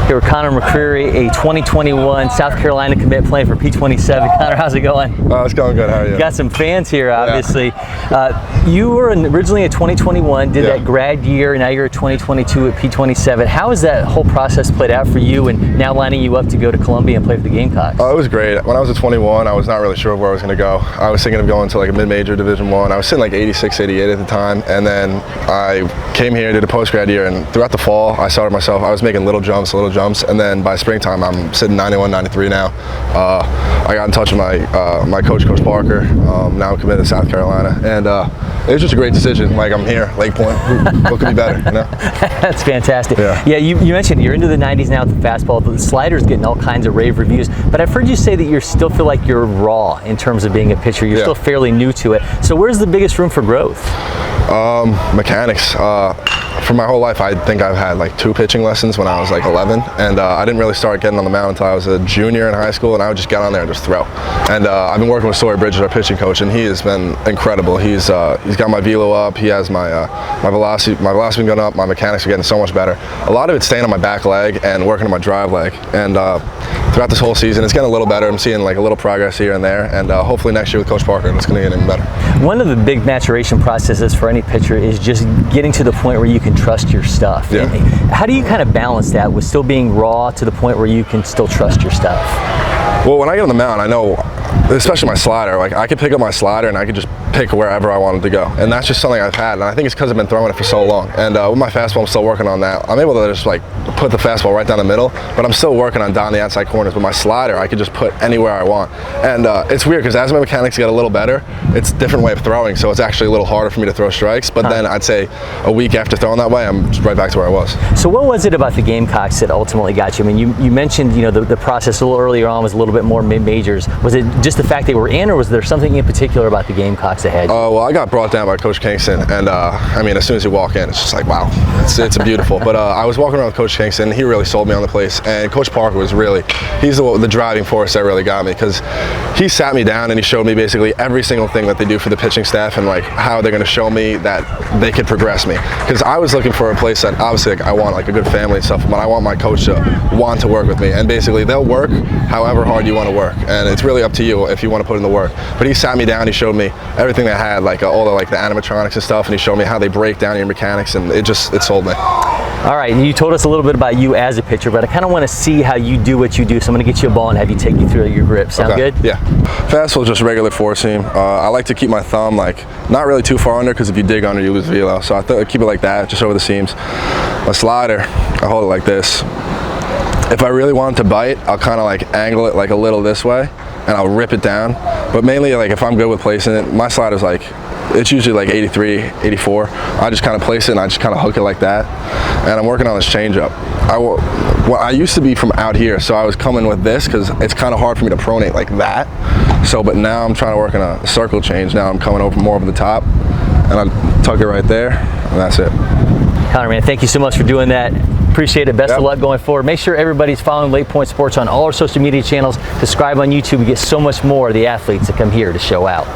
Here with Connor McCreery, a 2021 South Carolina commit playing for P27. Connor, how's it going? Oh, it's going good. How are you? Got some fans here, obviously. Yeah. You were originally a 2021, did that grad year, and now you're a 2022 at P27. How has that whole process played out for you, and now lining you up to go to Columbia and play for the Gamecocks? Oh, it was great. When I was a 21, I was not really sure where I was going to go. I was thinking of going to like a mid-major Division I. I was sitting like 86, 88 at the time, and then I came here, did a post-grad year, and throughout the fall, I started myself. I was making little jumps, and then by springtime, I'm sitting 91, 93 now. I got in touch with my coach, Coach Parker. Now I'm committed to South Carolina, and it was just a great decision. Like, I'm here, LakePoint. What could be better, you know? That's fantastic. Yeah, you mentioned you're into the 90s now with the fastball. The slider's getting all kinds of rave reviews, but I've heard you say that you still feel like you're raw in terms of being a pitcher. You're still fairly new to it. So where's the biggest room for growth? Mechanics. For my whole life, I think I've had like 2 pitching lessons when I was like 11, and I didn't really start getting on the mound until I was a junior in high school, and I would just get on there and just throw. And I've been working with Sawyer Bridges, our pitching coach, and he has been incredible. He's got my velo up. He has my velocity going up. My mechanics are getting so much better. A lot of it's staying on my back leg and working on my drive leg. And throughout this whole season, it's getting a little better. I'm seeing like a little progress here and there, and hopefully next year with Coach Parker, it's going to get even better. One of the big maturation processes for any pitcher is just getting to the point where you can trust your stuff. Yeah. How do you kind of balance that with still being raw to the point where you can still trust your stuff? Well, when I get on the mound, I know, especially my slider, like I could pick up my slider and I could just pick wherever I wanted to go. And that's just something I've had, and I think it's because I've been throwing it for so long. And with my fastball, I'm still working on that. I'm able to just like put the fastball right down the middle, but I'm still working on down the outside corners. With my slider, I could just put anywhere I want. And it's weird because as my mechanics get a little better, it's a different way of throwing, so it's actually a little harder for me to throw strikes. But then I'd say a week after throwing that way, I'm just right back to where I was. So what was it about the Gamecocks that ultimately got you? I mean, you mentioned, you know, the process a little earlier on was a little bit more mid-majors. Was it just the fact they were in, or was there something in particular about the Gamecocks that had you? Well, I got brought down by Coach Kingston, and I mean, as soon as you walk in, it's just like, wow, it's beautiful. But I was walking around with Coach Kingston, and he really sold me on the place, and Coach Parker was really, he's the driving force that really got me, because he sat me down and he showed me basically every single thing that they do for the pitching staff, and like how they're going to show me that they could progress me. Because I was looking for a place that obviously like, I want like a good family and stuff, but I want my coach to want to work with me, and basically they'll work however hard you want to work, and it's really up to you if you want to put in the work. But he sat me down, he showed me everything they had, like all the animatronics and stuff, and he showed me how they break down your mechanics, and it sold me. All right, you told us a little bit about you as a pitcher, but I kind of want to see how you do what you do, so I'm going to get you a ball and have you take you through your grip. Sound good? Yeah. Fastball is just regular four seam. I like to keep my thumb like not really too far under, because if you dig under, you lose velo. So I keep it like that, just over the seams. My slider, I hold it like this. If I really want it to bite, I'll kind of like angle it like a little this way, and I'll rip it down. But mainly, like if I'm good with placing it, my slider's like, it's usually like 83, 84. I just kind of place it and I just kind of hook it like that. And I'm working on this changeup. I used to be from out here, so I was coming with this because it's kind of hard for me to pronate like that. But now I'm trying to work on a circle change. Now I'm coming over more over the top, and I tuck it right there, and that's it. Connor, man, thank you so much for doing that. Appreciate it. Best of luck going forward. Make sure everybody's following LakePoint Sports on all our social media channels. Subscribe on YouTube. We get so much more of the athletes that come here to show out.